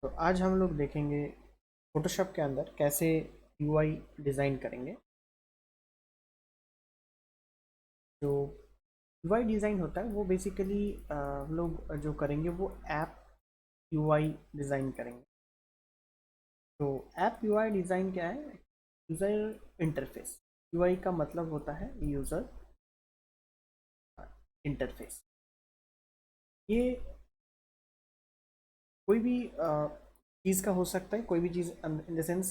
तो आज हम लोग देखेंगे फोटोशॉप के अंदर कैसे यूआई डिज़ाइन करेंगे। जो यूआई डिज़ाइन होता है वो बेसिकली हम लोग जो करेंगे वो ऐप यूआई डिज़ाइन करेंगे। तो ऐप यूआई डिज़ाइन क्या है? User interface. यूआई का मतलब होता है यूज़र इंटरफेस। ये कोई भी चीज़ का हो सकता है, कोई भी चीज़ इन द सेंस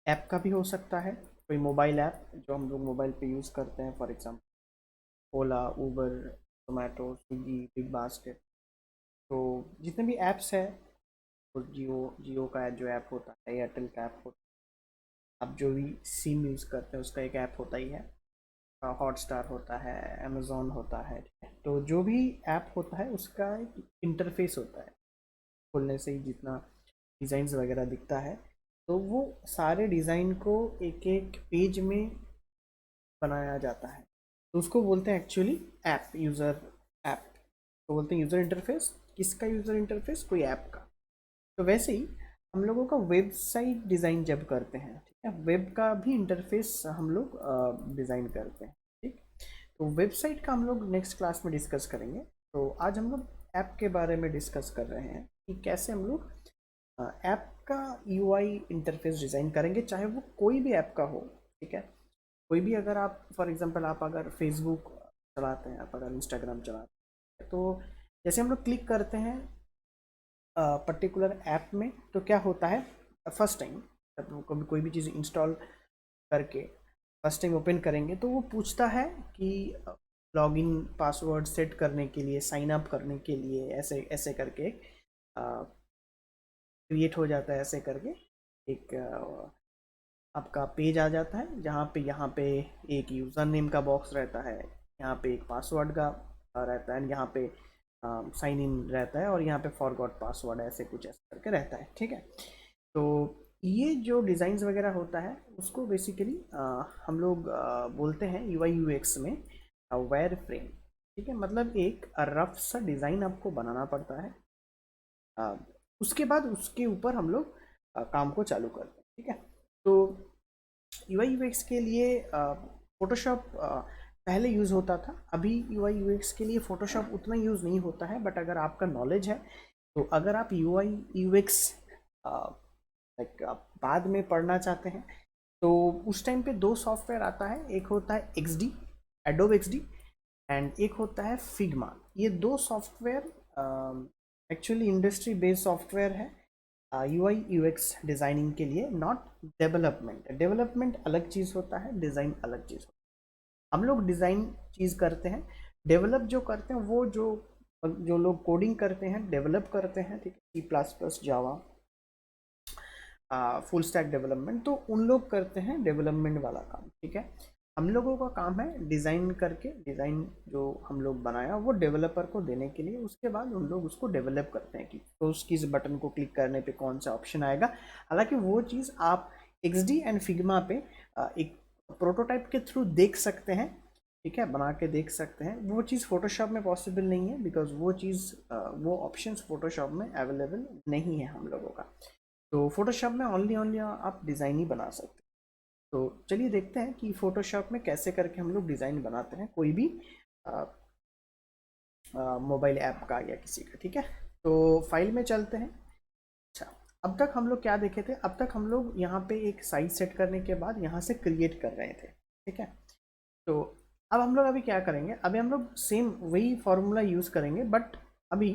ऐप का भी हो सकता है। कोई मोबाइल ऐप जो हम लोग मोबाइल पे यूज़ करते हैं, for example Ola, Uber, Zomato, Swiggy, big basket. तो जितने भी ऐप्स हैं, तो जियो जियो का जो ऐप होता है, एयरटेल का ऐप होता है, आप जो भी सिम यूज़ करते हैं उसका एक ऐप होता ही है। हॉटस्टार होता है, अमेजोन होता है, ठीक है। तो जो भी ऐप होता है उसका एक इंटरफेस होता है। खोलने से ही जितना डिज़ाइंस वगैरह दिखता है, तो वो सारे डिज़ाइन को एक एक पेज में बनाया जाता है। तो उसको बोलते हैं एक्चुअली ऐप, यूज़र ऐप। तो बोलते हैं यूज़र इंटरफेस। किसका यूज़र इंटरफेस? कोई ऐप का। तो वैसे ही हम लोगों का वेबसाइट डिज़ाइन जब करते हैं, ठीक है, वेब का भी इंटरफेस हम लोग डिज़ाइन करते हैं, ठीक। तो वेबसाइट का हम लोग नेक्स्ट क्लास में डिस्कस करेंगे। तो आज हम लोग ऐप के बारे में डिस्कस कर रहे हैं कि कैसे हम लोग ऐप का यूआई इंटरफेस डिज़ाइन करेंगे, चाहे वो कोई भी ऐप का हो, ठीक है। कोई भी, अगर आप फॉर एग्जांपल आप अगर फेसबुक चलाते हैं, आप अगर इंस्टाग्राम चलाते हैं, तो जैसे हम लोग क्लिक करते हैं पर्टिकुलर ऐप में, तो क्या होता है, फर्स्ट टाइम जब वो कभी कोई भी चीज़ इंस्टॉल करके फर्स्ट टाइम ओपन करेंगे तो वो पूछता है कि लॉगिन पासवर्ड सेट करने के लिए, साइन अप करने के लिए, ऐसे ऐसे करके क्रिएट हो जाता है। ऐसे करके एक आपका पेज आ जाता है, जहाँ पे यहाँ पे एक यूज़र नेम का बॉक्स रहता है, यहाँ पे एक पासवर्ड का रहता है, यहाँ पे साइन इन रहता है, और यहाँ पे फॉरगॉट पासवर्ड ऐसे कुछ ऐसे करके रहता है, ठीक है। तो ये जो डिज़ाइंस वगैरह होता है उसको बेसिकली हम लोग बोलते हैं यूआई यूएक्स में वायर फ्रेम, ठीक है। मतलब एक रफ सा डिज़ाइन आपको बनाना पड़ता है। अ, उसके बाद उसके ऊपर हम लोग काम को चालू करते हैं, ठीक है। तो यूआई यूएक्स के लिए फोटोशॉप पहले यूज़ होता था। अभी यूआई यूएक्स के लिए फोटोशॉप उतना यूज़ नहीं होता है, बट अगर आपका नॉलेज है तो अगर आप यूआई यूएक्स लाइक आप बाद में पढ़ना चाहते हैं, तो उस टाइम पे दो सॉफ्टवेयर आता है। एक होता है एक्सडी, एडोब एक्सडी, एंड एक होता है फिग्मा। ये दो software actually industry based software है यूआई यूएक्स डिज़ाइनिंग के लिए, नॉट डेवलपमेंट। डेवलपमेंट अलग चीज़ होता है, डिज़ाइन अलग चीज़ होता है। हम लोग डिज़ाइन चीज़ करते हैं, डेवलप जो करते हैं वो जो जो लोग कोडिंग करते हैं, डेवलप करते हैं, ठीक है, सी प्लस प्लस, जावा, फुल स्टैक डेवलपमेंट, तो उन लोग करते हैं डेवलपमेंट वाला काम, ठीक है। हम लोगों का काम है डिज़ाइन करके, डिज़ाइन जो हम लोग बनाया वो डेवलपर को देने के लिए, उसके बाद उन लोग उसको डेवलप करते हैं कि तो उसकी इस बटन को क्लिक करने पे कौन सा ऑप्शन आएगा। हालांकि वो चीज़ आप एक्सडी एंड फिग्मा पे एक प्रोटोटाइप के थ्रू देख सकते हैं, ठीक है, बना के देख सकते हैं। वो चीज़ फोटोशॉप में पॉसिबल नहीं है, बिकॉज वो चीज़ वो ऑप्शंस फोटोशॉप में अवेलेबल नहीं है हम लोगों का। तो फोटोशॉप में ओनली ओनली आप डिज़ाइन ही बना सकते हैं। तो चलिए देखते हैं कि फोटोशॉप में कैसे करके हम लोग डिज़ाइन बनाते हैं कोई भी मोबाइल ऐप का या किसी का, ठीक है। तो फाइल में चलते हैं। अच्छा, अब तक हम लोग क्या देखे थे? अब तक हम लोग यहाँ पे एक साइज सेट करने के बाद यहाँ से क्रिएट कर रहे थे, ठीक है। तो अब हम लोग अभी क्या करेंगे? अभी हम लोग सेम वही फॉर्मूला यूज़ करेंगे, बट अभी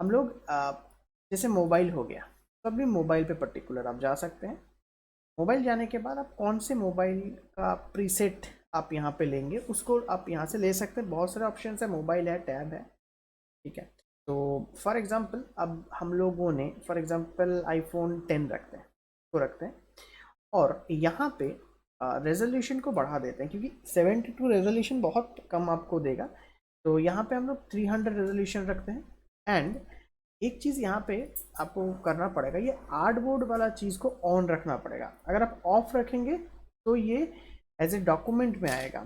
हम लोग जैसे मोबाइल हो गया, तो अभी मोबाइल पे पर्टिकुलर आप जा सकते हैं। मोबाइल जाने के बाद आप कौन से मोबाइल का प्रीसेट आप यहाँ पे लेंगे, उसको आप यहाँ से ले सकते हैं। बहुत सारे ऑप्शन है, मोबाइल है, टैब है, ठीक है। तो फॉर एग्जांपल अब हम लोगों ने फॉर एग्जांपल आईफोन 10 रखते हैं, तो रखते हैं, और यहाँ पे रेजोल्यूशन को बढ़ा देते हैं, क्योंकि 72 रेजोल्यूशन बहुत कम आपको देगा। तो यहाँ पे हम लोग 300 रेजोल्यूशन रखते हैं। एंड एक चीज़ यहाँ पे आपको करना पड़ेगा, ये आर्टबोर्ड वाला चीज़ को ऑन रखना पड़ेगा। अगर आप ऑफ रखेंगे तो ये एज ए डॉक्यूमेंट में आएगा,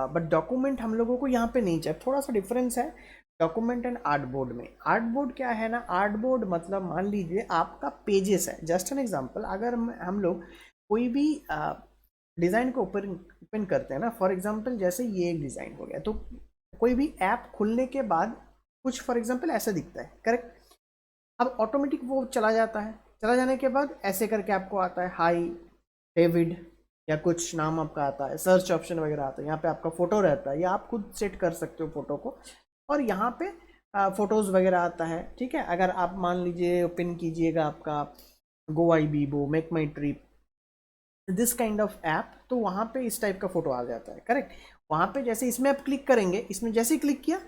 बट डॉक्यूमेंट हम लोगों को यहाँ पे नहीं चाहिए। थोड़ा सा डिफरेंस है, डॉक्यूमेंट एंड आर्टबोर्ड में, आर्टबोर्ड क्या है ना, आर्टबोर्ड मतलब मान लीजिए आपका पेजेस है, जस्ट एन एग्जांपल, अगर हम लोग कोई भी डिज़ाइन को ओपन करते हैं ना, फॉर एग्जांपल जैसे ये एक डिज़ाइन हो गया, तो कोई भी ऐप खुलने के बाद कुछ फॉर एग्जांपल ऐसा दिखता है, करेक्ट। अब ऑटोमेटिक वो चला जाता है, चला जाने के बाद ऐसे करके आपको आता है हाई डेविड, या कुछ नाम आपका आता है, सर्च ऑप्शन वगैरह आता है, यहाँ पे आपका फोटो रहता है या आप खुद सेट कर सकते हो फोटो को, और यहाँ पे फोटोज़ वगैरह आता है, ठीक है। अगर आप मान लीजिए पिन कीजिएगा आपका Goibibo, MakeMyTrip, this kind of app, तो वहाँ पे इस टाइप का फोटो आ जाता है, करेक्ट। वहाँ पे जैसे इसमें आप क्लिक करेंगे, इसमें जैसे ही क्लिक किया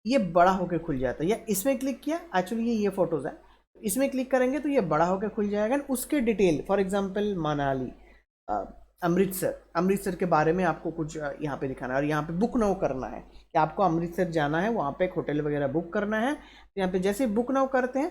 ये बड़ा होकर खुल जाता है, या इसमें क्लिक किया, एक्चुअली ये फोटोज़ है, इसमें क्लिक करेंगे तो ये बड़ा होकर खुल जाएगा, उसके detail for example Manali, Amritsar के बारे में आपको कुछ यहाँ पे दिखाना है, और यहाँ पे बुक नाउ करना है कि आपको अमृतसर जाना है, वहाँ पे एक होटल वगैरह बुक करना है, तो यहाँ पे जैसे बुक नाउ करते हैं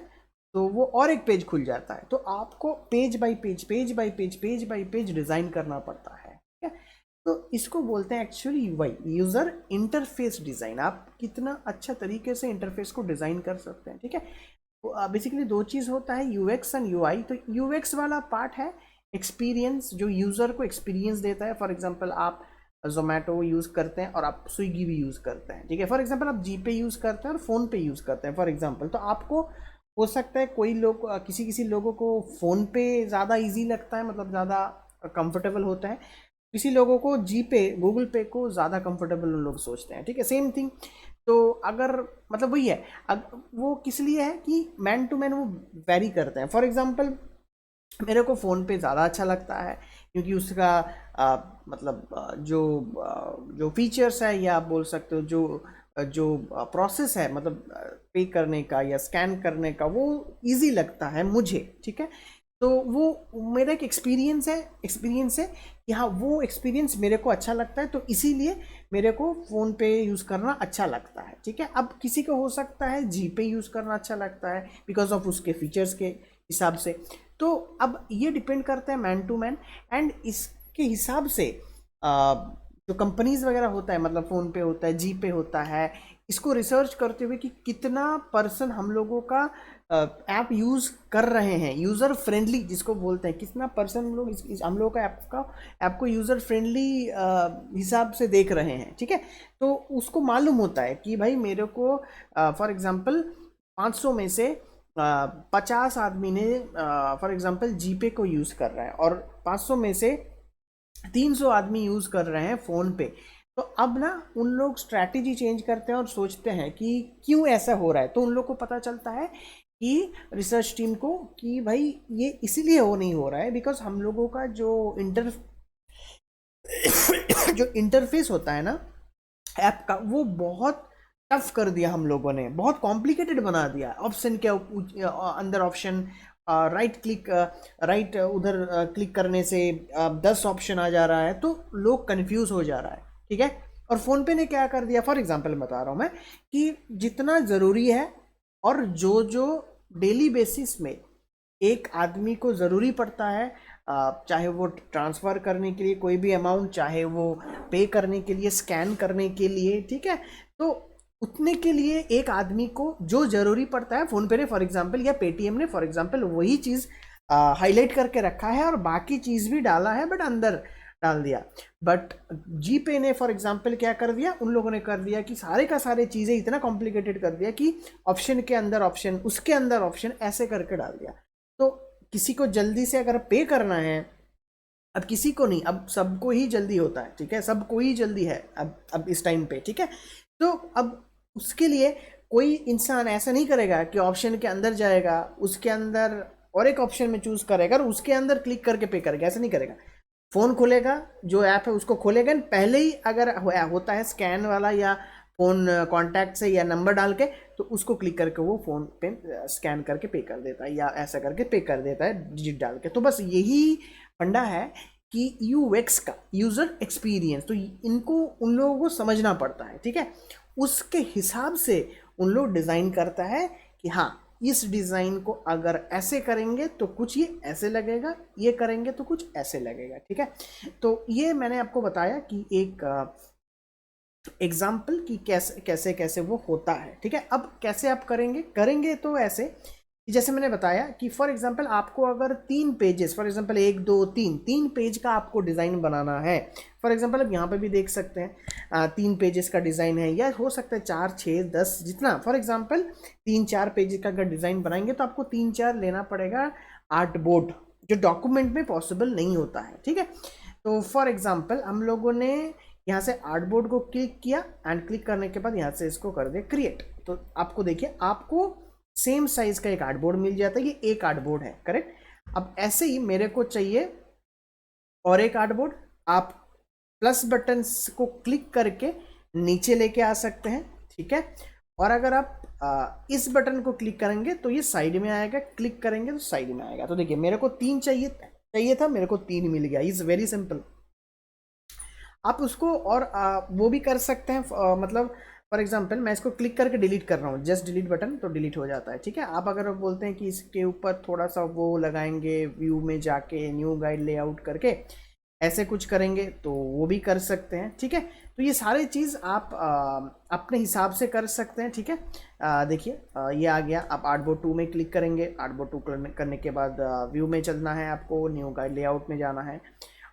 तो वो और एक पेज खुल जाता है, तो आपको page bye page, page bye page, page bye page design करना पड़ता है, ठीक है। तो इसको बोलते हैं actually UI, user interface design. आप कितना अच्छा तरीके से इंटरफेस को डिज़ाइन कर सकते हैं, ठीक है। तो बेसिकली दो चीज़ होता है, यूएक्स एंड यूआई। तो यूएक्स वाला पार्ट है एक्सपीरियंस, जो यूज़र को एक्सपीरियंस देता है। फॉर एग्जांपल आप जोमेटो यूज़ करते हैं और आप स्विगी भी यूज़ करते हैं, ठीक है। फॉर एग्जांपल आप जीपे यूज़ करते हैं और फ़ोन पे यूज़ करते हैं फॉर एग्जांपल, तो आपको हो सकता है कोई लोग, किसी लोगों को फ़ोन पे ज़्यादा इजी लगता है, मतलब ज़्यादा कंफर्टेबल होता है, किसी लोगों को जीपे, गूगल पे को ज़्यादा कंफर्टेबल उन लोग सोचते हैं, ठीक है, सेम थिंग। तो अगर मतलब वही है, वो किस लिए है कि मैन टू मैन वो वेरी करते हैं। फॉर एग्जांपल मेरे को फ़ोन पे ज़्यादा अच्छा लगता है, क्योंकि उसका मतलब जो फीचर्स है, या आप बोल सकते हो जो प्रोसेस है, मतलब पे करने का या स्कैन करने का, वो इजी लगता है मुझे, ठीक है। तो वो मेरा एक एक्सपीरियंस है कि हाँ, वो एक्सपीरियंस मेरे को अच्छा लगता है, तो इसीलिए मेरे को फ़ोन पे यूज़ करना अच्छा लगता है, ठीक है। अब किसी को हो सकता है जी पे यूज़ करना अच्छा लगता है बिकॉज ऑफ उसके फीचर्स के हिसाब से। तो अब ये डिपेंड करता है मैन टू मैन, एंड इसके हिसाब से जो कंपनीज वगैरह होता है, मतलब फ़ोन पे होता है, जी पे होता है, इसको रिसर्च करते हुए कि कितना पर्सन हम लोगों का ऐप यूज़ कर रहे हैं, यूज़र फ्रेंडली जिसको बोलते हैं, कितना पर्सन हम लोग हम लोगों का ऐप को यूज़र फ्रेंडली हिसाब से देख रहे हैं, ठीक है। तो उसको मालूम होता है कि भाई मेरे को फॉर एग्जांपल 500 में से 50 आदमी ने फॉर एग्जांपल जीपे को यूज़ कर रहा है, और 500 में से 300 आदमी यूज़ कर रहे हैं फ़ोन पे। तो अब ना उन लोग स्ट्रैटेजी चेंज करते हैं और सोचते हैं कि क्यों ऐसा हो रहा है, तो उन लोग को पता चलता है कि रिसर्च टीम को कि भाई ये इसीलिए वो नहीं हो रहा है बिकॉज हम लोगों का जो जो इंटरफेस होता है ना ऐप का, वो बहुत टफ कर दिया हम लोगों ने, बहुत कॉम्प्लिकेटेड बना दिया। ऑप्शन के अंदर ऑप्शन, राइट उधर क्लिक करने से 10 ऑप्शन आ जा रहा है, तो लोग कंफ्यूज हो जा रहा है, ठीक है। और फ़ोन पे ने क्या कर दिया, फॉर एग्जांपल बता रहा हूँ मैं, कि जितना ज़रूरी है और जो जो डेली बेसिस में एक आदमी को ज़रूरी पड़ता है, चाहे वो ट्रांसफ़र करने के लिए कोई भी अमाउंट, चाहे वो पे करने के लिए, स्कैन करने के लिए, ठीक है, तो उतने के लिए एक आदमी को जो ज़रूरी पड़ता है, फ़ोन पे ने फॉर एग्जांपल या पेटीएम ने फॉर एग्जांपल वही चीज़ हाईलाइट करके रखा है, और बाकी चीज़ भी डाला है बट अंदर डाल दिया। बट जी पे ने फॉर एग्जांपल क्या कर दिया, उन लोगों ने कर दिया कि सारे का सारे चीज़ें इतना कॉम्प्लिकेटेड कर दिया कि ऑप्शन के अंदर ऑप्शन, उसके अंदर ऑप्शन, ऐसे करके डाल दिया। तो किसी को जल्दी से अगर पे करना है, अब किसी को नहीं, अब सबको ही जल्दी होता है, ठीक है, सबको ही जल्दी है अब इस टाइम पे, ठीक है। तो अब उसके लिए कोई इंसान ऐसा नहीं करेगा कि ऑप्शन के अंदर जाएगा, उसके अंदर और एक ऑप्शन में चूज करेगा और उसके अंदर क्लिक करके पे करेगा, ऐसा नहीं करेगा। फ़ोन खोलेगा, जो ऐप है उसको खोलेगा, पहले ही अगर होता है स्कैन वाला या फ़ोन कॉन्टैक्ट से या नंबर डाल के, तो उसको क्लिक करके वो फ़ोन पे स्कैन करके पे कर देता है, या ऐसा करके पे कर देता है डिजिट डाल के। तो बस यही फंडा है कि यूएक्स का, यूज़र एक्सपीरियंस, तो इनको उन लोगों को समझना पड़ता है, ठीक है। उसके हिसाब से उन लोग डिज़ाइन करता है कि हाँ, इस डिज़ाइन को अगर ऐसे करेंगे तो कुछ ये ऐसे लगेगा, ये करेंगे तो कुछ ऐसे लगेगा, ठीक है। तो ये मैंने आपको बताया कि एक एग्जाम्पल कि कैसे कैसे कैसे वो होता है, ठीक है। अब कैसे आप करेंगे तो ऐसे कि जैसे मैंने बताया कि फॉर एग्जाम्पल आपको अगर 3 पेजेस, फॉर एग्जाम्पल 1 2 3 पेज का आपको डिज़ाइन बनाना है। फॉर एग्जाम्पल अब यहाँ पे भी देख सकते हैं 3 पेजेस का डिज़ाइन है, या हो सकता है 4 6 10 जितना, फॉर एग्जाम्पल 3 4 पेजेस का अगर डिज़ाइन बनाएंगे तो आपको 3 4 लेना पड़ेगा आर्ट बोर्ड, जो डॉक्यूमेंट में पॉसिबल नहीं होता है, ठीक है। तो फॉर एग्जाम्पल हम लोगों ने यहाँ से आर्टबोर्ड को क्लिक किया, एंड क्लिक करने के बाद यहाँ से इसको कर दे क्रिएट, तो आपको देखिए आपको सेम साइज का एक आर्टबोर्ड मिल जाता है। ये एक आर्टबोर्ड है, करेक्ट। अब ऐसे ही मेरे को चाहिए और एक आर्टबोर्ड, आप प्लस बटन को क्लिक करके नीचे लेके आ सकते हैं, ठीक है। और अगर आप इस बटन को क्लिक करेंगे तो ये साइड में आएगा, क्लिक करेंगे तो साइड में आएगा। तो देखिए मेरे को 3 चाहिए था, मेरे को 3 मिल गया। Is very simple. आप उसको और वो भी कर सकते हैं, मतलब फॉर एग्जांपल मैं इसको क्लिक करके डिलीट कर रहा हूँ, जस्ट डिलीट बटन, तो डिलीट हो जाता है, ठीक है। आप अगर बोलते हैं कि इसके ऊपर थोड़ा सा वो लगाएंगे, व्यू में जाके न्यू गाइड लेआउट करके ऐसे कुछ करेंगे तो वो भी कर सकते हैं, ठीक है। तो ये सारी चीज़ आप अपने हिसाब से कर सकते हैं, ठीक है। देखिए ये आ गया। आप आर्टबोर्ड 2 में क्लिक करेंगे, आर्टबोर्ड 2 करने के बाद व्यू में चलना है, आपको न्यू गाइड लेआउट में जाना है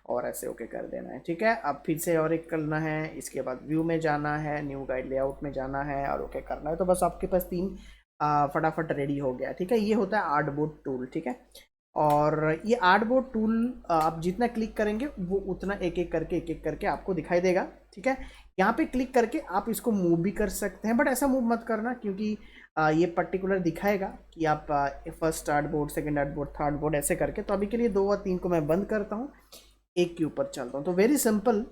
और ऐसे ओके कर देना है, ठीक है। अब फिर से और एक करना है, इसके बाद व्यू में जाना है, न्यू गाइड लेआउट में जाना है और ओके करना है। तो बस आपके पास 3 फटाफट रेडी हो गया, ठीक है। ये होता है आर्टबोर्ड टूल, ठीक है। और ये आर्टबोर्ड टूल आप जितना क्लिक करेंगे वो उतना एक एक करके आपको दिखाई देगा, ठीक है। यहाँ पे क्लिक करके आप इसको मूव भी कर सकते हैं, बट ऐसा मूव मत करना क्योंकि ये पर्टिकुलर दिखाएगा कि आप first artboard, second artboard, third board ऐसे करके। तो अभी के लिए 2 और 3 को मैं बंद करता हूँ, एक के ऊपर चलता हूँ। तो वेरी सिंपल।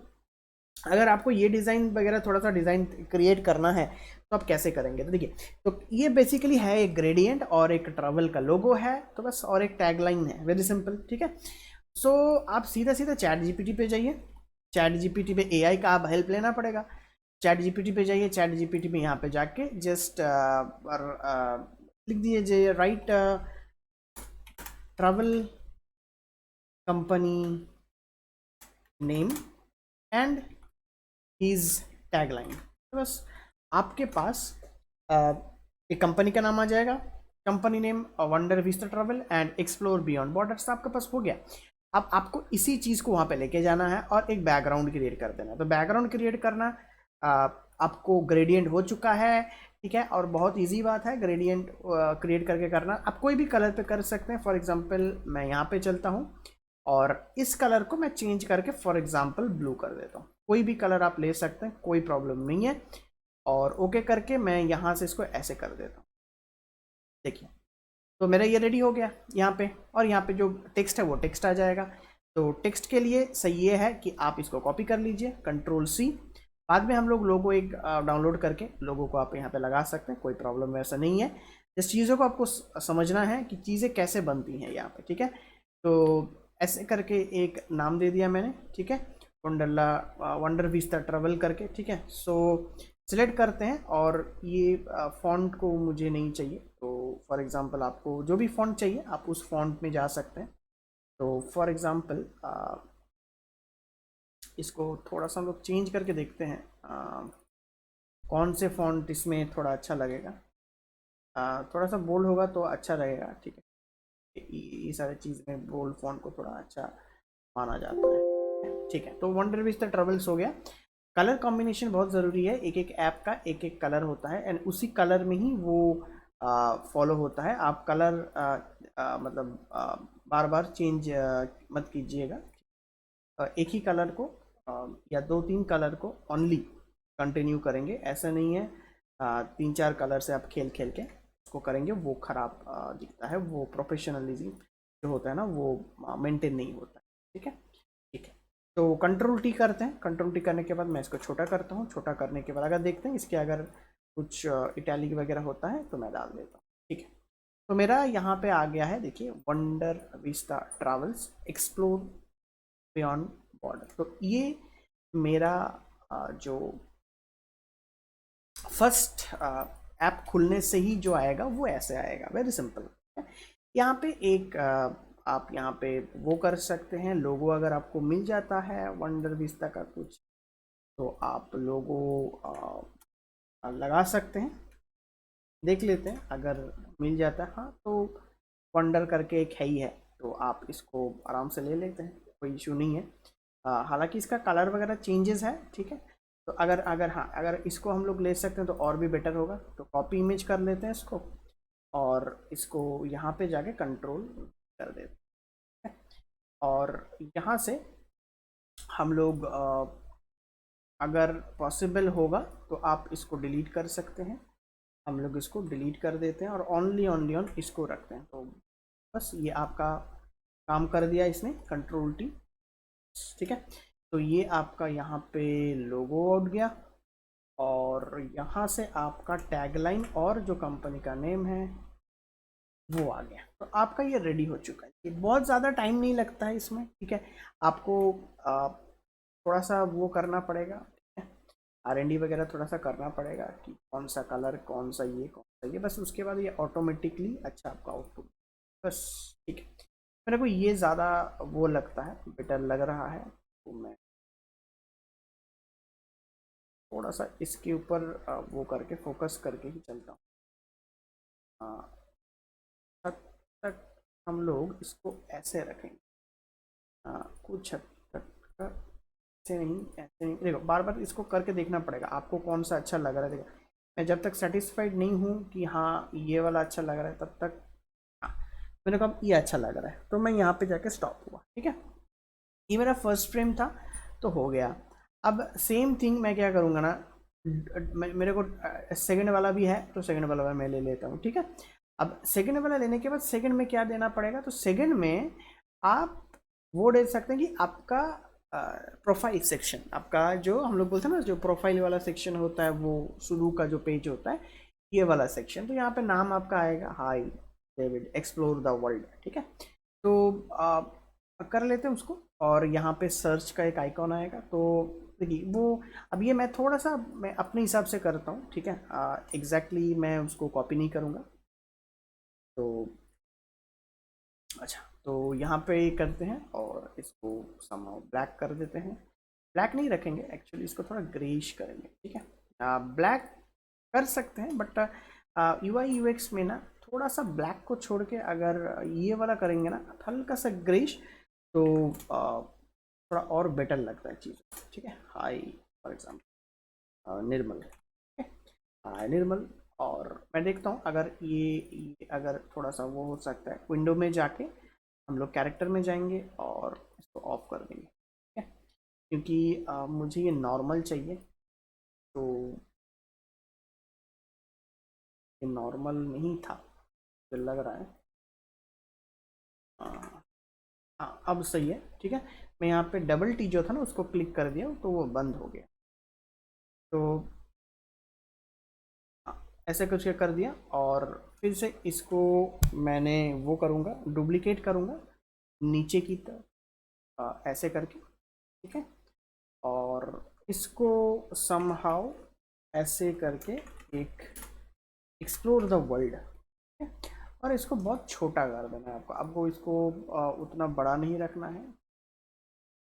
अगर आपको ये डिज़ाइन वगैरह थोड़ा सा डिज़ाइन क्रिएट करना है तो आप कैसे करेंगे, तो देखिए, तो ये बेसिकली है एक ग्रेडियंट और एक ट्रैवल का लोगो है, तो बस और एक टैगलाइन है, वेरी सिंपल, ठीक है। सो आप सीधा सीधा चैट जीपीटी पे जाइए। चैट जीपीटी पे एआई का आप हेल्प लेना पड़ेगा। चैट जीपीटी पे जाइए, चैट जीपीटी पे यहाँ पे जाके जस्ट लिख दीजिए write travel company name and his tagline. बस आपके पास एक कंपनी का नाम आ जाएगा, company name wonder vista travel and explore beyond borders, आपके पास हो गया। अब आपको इसी चीज़ को वहाँ पे लेके जाना है और एक बैकग्राउंड क्रिएट कर देना है। तो बैकग्राउंड क्रिएट करना आपको ग्रेडियंट हो चुका है, ठीक है। और बहुत इजी बात है ग्रेडियंट क्रिएट करके करना। आप कोई भी कलर पे कर सकते हैं। फॉर एग्जांपल मैं यहाँ पे चलता हूँ और इस कलर को मैं चेंज करके फॉर एग्जांपल ब्लू कर देता हूँ। कोई भी कलर आप ले सकते हैं, कोई प्रॉब्लम नहीं है। और ओके करके मैं यहाँ से इसको ऐसे कर देता हूँ, देखिए। तो मेरा ये रेडी हो गया यहाँ पे, और यहाँ पे जो टेक्स्ट है वो टेक्स्ट आ जाएगा। तो टेक्स्ट के लिए सही ये है कि आप इसको कॉपी कर लीजिए, कंट्रोल C। बाद में हम लोग लोगो एक डाउनलोड करके लोगो को आप यहाँ पे लगा सकते हैं, कोई प्रॉब्लम वैसा नहीं है। जिस चीज़ों को आपको समझना है कि चीज़ें कैसे बनती हैं यहाँ पे, ठीक है। तो ऐसे करके एक नाम दे दिया मैंने, ठीक है, वंडरला वंडर विस्टा ट्रैवल करके, ठीक है। सो सिलेक्ट करते हैं और ये फॉन्ट को मुझे नहीं चाहिए, तो फॉर एग्जांपल आपको जो भी फॉन्ट चाहिए आप उस फॉन्ट में जा सकते हैं। तो फॉर एग्जांपल इसको थोड़ा सा हम लोग चेंज करके देखते हैं कौन से फॉन्ट इसमें थोड़ा अच्छा लगेगा। थोड़ा सा बोल्ड होगा तो अच्छा लगेगा, ठीक है। ये सारी चीज़ में बोल्ड फॉन्ट को थोड़ा अच्छा माना जाता है, ठीक है। तो वंडर विस्टा ट्रेवल्स हो गया। कलर कॉम्बिनेशन बहुत ज़रूरी है, एक एक ऐप का एक एक कलर होता है एंड उसी कलर में ही वो फॉलो होता है। आप कलर मतलब बार बार चेंज मत कीजिएगा। एक ही कलर को या 2 3 कलर को ओनली कंटिन्यू करेंगे, ऐसा नहीं है 3 4 कलर से आप खेल खेल के उसको करेंगे, वो ख़राब दिखता है, वो प्रोफेशनलिज्म जो होता है ना वो मेंटेन नहीं होता, ठीक है। ठीक है, तो कंट्रोल टी करते हैं। कंट्रोल टी करने के बाद मैं इसको छोटा करता हूँ। छोटा करने के बाद अगर देखते हैं इसके अगर कुछ इटैलिक वगैरह होता है तो मैं डाल देता हूँ, ठीक है। तो मेरा यहाँ पे आ गया है, देखिए, wonder Vista travels explore beyond border. तो ये मेरा जो फर्स्ट ऐप खुलने से ही जो आएगा वो ऐसे आएगा, वेरी सिंपल। यहाँ पे एक आप यहाँ पे वो कर सकते हैं, लोगो अगर आपको मिल जाता है वंडर विस्टा का कुछ तो आप लोगो लगा सकते हैं, देख लेते हैं अगर मिल जाता है। हाँ तो वंडर करके एक है ही है, तो आप इसको आराम से ले लेते हैं, कोई इशू नहीं है। हालांकि इसका कलर वगैरह चेंजेस है, ठीक है। तो अगर अगर हाँ अगर इसको हम लोग ले सकते हैं तो और भी बेटर होगा। तो कॉपी इमेज कर लेते हैं इसको, और इसको यहाँ पे जाके कंट्रोल कर देते हैं, और यहाँ से हम लोग अगर पॉसिबल होगा तो आप इसको डिलीट कर सकते हैं। हम लोग इसको डिलीट कर देते हैं और ओनली ओनली ऑन इसको रखते हैं। तो बस ये आपका काम कर दिया इसने, कंट्रोल टी, ठीक है। तो ये आपका यहाँ पे लोगो आउट गया, और यहाँ से आपका टैगलाइन और जो कंपनी का नेम है वो आ गया। तो आपका ये रेडी हो चुका है। ये बहुत ज़्यादा टाइम नहीं लगता है इसमें, ठीक है। आपको थोड़ा सा वो करना पड़ेगा, R&D वगैरह थोड़ा सा करना पड़ेगा कि कौन सा कलर, कौन सा ये, कौन सा ये, बस उसके बाद ये ऑटोमेटिकली अच्छा आपका आउटपुट, बस, ठीक है। मेरे को ये ज़्यादा वो लगता है, बेटर लग रहा है, तो मैं थोड़ा सा इसके ऊपर वो करके फोकस करके ही चलता हूँ। तब तक हम लोग इसको ऐसे रखेंगे, कुछ हद तक ऐसे नहीं, ऐसे नहीं। देखो बार बार इसको करके देखना पड़ेगा आपको कौन सा अच्छा लग रहा है। देखो मैं जब तक सेटिस्फाइड नहीं हूँ कि हाँ ये वाला अच्छा लग रहा है, तब तक हाँ मैंने कहा ये अच्छा लग रहा है, तो मैं यहाँ पे जाके स्टॉप हुआ, ठीक है। ये मेरा फर्स्ट फ्रेम था, तो हो गया। अब सेम थिंग मैं क्या करूँगा ना, मेरे को सेकंड वाला भी है, तो सेकंड वाला मैं ले लेता हूँ, ठीक है। अब सेकंड वाला लेने के बाद सेकंड में क्या देना पड़ेगा, तो सेकंड में आप वो दे सकते हैं कि आपका प्रोफाइल सेक्शन, आपका जो हम लोग बोलते हैं ना, जो प्रोफाइल वाला सेक्शन होता है, वो शुरू का जो पेज होता है, ये वाला सेक्शन। तो यहाँ पे नाम आपका आएगा high David explore the world, ठीक है। तो कर लेते हैं उसको, और यहाँ पे सर्च का एक आइकॉन आएगा। तो देखिए वो, अब ये मैं थोड़ा सा मैं अपने हिसाब से करता हूँ, ठीक है। एग्जैक्टली मैं उसको कॉपी नहीं करूँगा। तो अच्छा, तो यहाँ पे करते हैं और इसको समहाउ ब्लैक कर देते हैं। ब्लैक नहीं रखेंगे एक्चुअली, इसको थोड़ा ग्रेइश करेंगे, ठीक है। ब्लैक कर सकते हैं, बट UI UX में ना थोड़ा सा ब्लैक को छोड़ के अगर ये वाला करेंगे ना हल्का सा ग्रेइश, तो थोड़ा और बेटर लगता है चीज़, ठीक है। हाई फॉर एग्जाम्पल निर्मल, ठीक है, हाई निर्मल। और मैं देखता हूँ अगर ये अगर थोड़ा सा वो हो सकता है, विंडो में जाके हम लोग कैरेक्टर में जाएंगे और इसको ऑफ कर देंगे, ठीक है। क्योंकि मुझे ये नॉर्मल चाहिए, तो ये नॉर्मल नहीं था मुझे लग रहा है। हाँ हाँ, अब सही है, ठीक है। मैं यहाँ पे डबल टी जो था ना उसको क्लिक कर दिया, तो वो बंद हो गया। तो ऐसे कुछ कर दिया, और फिर से इसको मैंने वो करूँगा, डुप्लीकेट करूँगा नीचे की तरफ ऐसे करके, ठीक है। और इसको समहाउ ऐसे करके एक एक्सप्लोर द वर्ल्ड, और इसको बहुत छोटा कर देना है आपको इसको उतना बड़ा नहीं रखना है।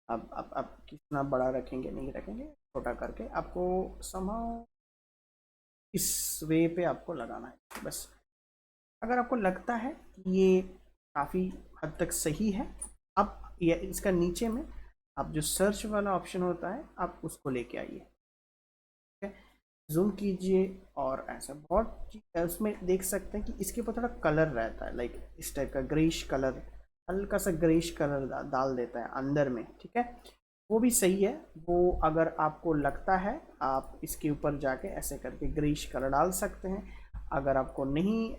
अब कितना बड़ा रखेंगे नहीं रखेंगे, छोटा करके आपको समहाउ इस वे पे आपको लगाना है बस। अगर आपको लगता है कि ये काफ़ी हद तक सही है, आप ये इसका नीचे में आप जो सर्च वाला ऑप्शन होता है आप उसको लेके आइए, ठीक है। जूम कीजिए, और ऐसा बहुत उसमें देख सकते हैं कि इसके ऊपर थोड़ा कलर रहता है, लाइक इस टाइप का ग्रेइश कलर, हल्का सा ग्रेइश कलर डाल देता है अंदर में, ठीक है। वो भी सही है। वो अगर आपको लगता है आप इसके ऊपर जाके ऐसे करके ग्रेइश कलर डाल सकते हैं। अगर आपको नहीं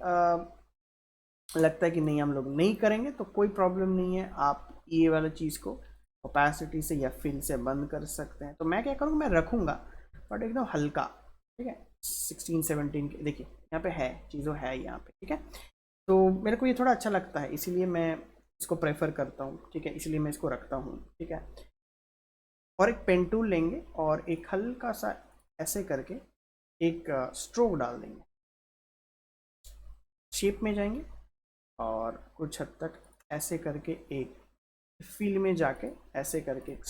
लगता है कि नहीं हम लोग नहीं करेंगे, तो कोई प्रॉब्लम नहीं है, आप ये वाला चीज़ को ओपेसिटी से या फिल से बंद कर सकते हैं। तो मैं क्या करूँगा, मैं रखूँगा बट एकदम हल्का, ठीक है। 16-17 के देखिए यहाँ पे है, चीज़ों है यहाँ पे, ठीक है। तो मेरे को ये थोड़ा अच्छा लगता है, इसीलिए मैं इसको प्रेफर करता हूँ, ठीक है, इसलिए मैं इसको रखता हूँ, ठीक है। और एक पेन टूल लेंगे और एक हल्का सा ऐसे करके एक स्ट्रोक डाल देंगे, शेप में जाएंगे, और कुछ हद तक ऐसे करके एक फील में जाके ऐसे करके एक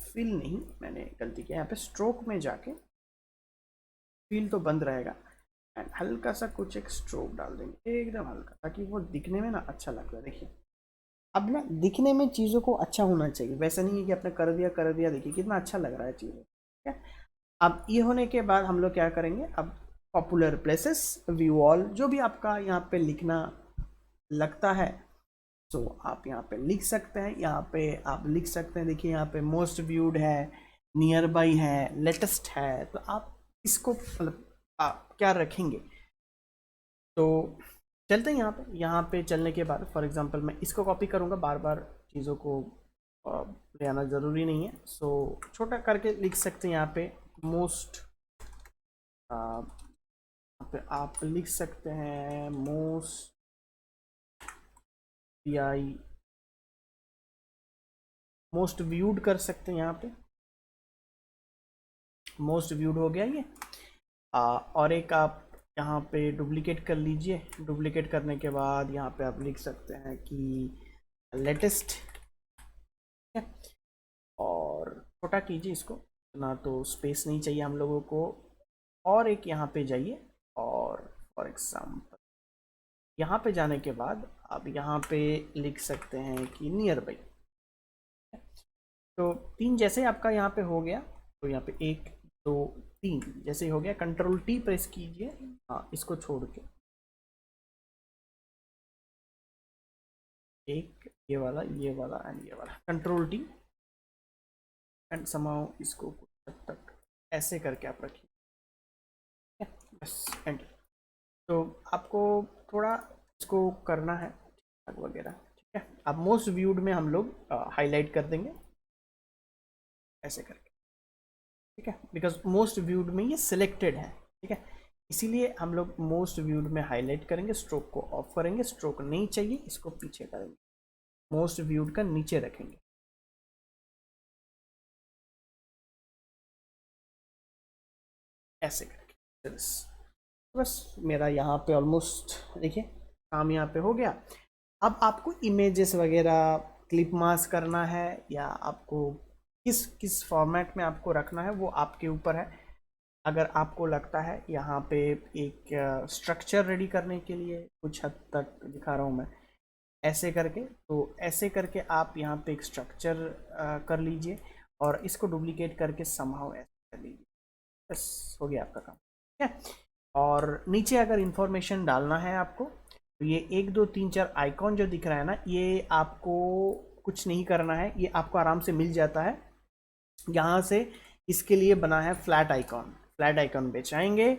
फिल नहीं, मैंने गलती किया, यहाँ पे स्ट्रोक में जाके फिल तो बंद रहेगा एंड हल्का सा कुछ एक स्ट्रोक डाल देंगे एकदम हल्का, ताकि वो दिखने में ना अच्छा लगता है। देखिए अब ना दिखने में चीज़ों को अच्छा होना चाहिए, वैसा नहीं है कि आपने कर दिया देखिए कितना अच्छा लग रहा है चीज़ें, ठीक है। अब ये होने के बाद हम लोग क्या करेंगे, अब पॉपुलर प्लेसेस व्यू ऑल जो भी आपका यहाँ पे लिखना लगता है, तो आप यहाँ पे लिख सकते हैं। यहाँ पे आप लिख सकते हैं, देखिए यहाँ पे मोस्ट व्यूड है, नियर बाई है, लेटेस्ट है, तो आप इसको मतलब आप क्या रखेंगे। तो चलते हैं यहाँ पे चलने के बाद फॉर एग्जांपल मैं इसको कॉपी करूँगा, बार बार चीज़ों को ले आना ज़रूरी नहीं है। सो छोटा करके लिख सकते हैं यहाँ पे मोस्ट, यहाँ पे आप लिख सकते हैं मोस्ट पी मोस्ट व्यूड कर सकते हैं, यहाँ पे मोस्ट व्यूड हो गया ये। और एक आप यहाँ पे डुप्लीकेट कर लीजिए, डुप्लीकेट करने के बाद यहाँ पे आप लिख सकते हैं कि लेटेस्ट, और छोटा कीजिए इसको, ना तो स्पेस नहीं चाहिए हम लोगों को। और एक यहाँ पे जाइए और फॉर एग्जाम्पल यहाँ पे जाने के बाद आप यहाँ पे लिख सकते हैं कि नियर बाई। तो 3 जैसे आपका यहाँ पे हो गया, तो यहाँ पे 1 2 3 जैसे ही हो गया, कंट्रोल टी प्रेस कीजिए, हाँ इसको छोड़ के एक ये वाला एंड ये वाला, कंट्रोल टी एंड समाओ इसको कुछ हद तक ऐसे करके आप रखिए, बस एंड। तो आपको थोड़ा इसको करना है वगैरह, ठीक है। अब मोस्ट व्यूड में हम लोग हाईलाइट कर देंगे ऐसे करके, ठीक है, बिकॉज मोस्ट व्यूड में ये सिलेक्टेड है, ठीक है, इसीलिए हम लोग मोस्ट व्यूड में हाईलाइट करेंगे, स्ट्रोक को ऑफ करेंगे, स्ट्रोक नहीं चाहिए इसको पीछे करेंगे, मोस्ट व्यूड का नीचे रखेंगे ऐसे करके। बस मेरा यहाँ पे ऑलमोस्ट देखिए काम यहाँ पे हो गया। अब आपको इमेजेस वगैरह क्लिप मास करना है या आपको किस किस फॉर्मेट में आपको रखना है वो आपके ऊपर है। अगर आपको लगता है यहाँ पे एक स्ट्रक्चर रेडी करने के लिए, कुछ हद तक दिखा रहा हूँ मैं ऐसे करके, तो ऐसे करके आप यहाँ पे एक स्ट्रक्चर कर लीजिए और इसको डुप्लीकेट करके समहाउ ऐसे कर लीजिए, बस हो गया आपका काम, ठीक है। और नीचे अगर इंफॉर्मेशन डालना है आपको, तो ये 1 2 3 4 आइकॉन जो दिख रहा है ना, ये आपको कुछ नहीं करना है, ये आपको आराम से मिल जाता है यहाँ से। इसके लिए बना है फ्लैट आइकॉन, फ्लैट आइकॉन पे जाएंगे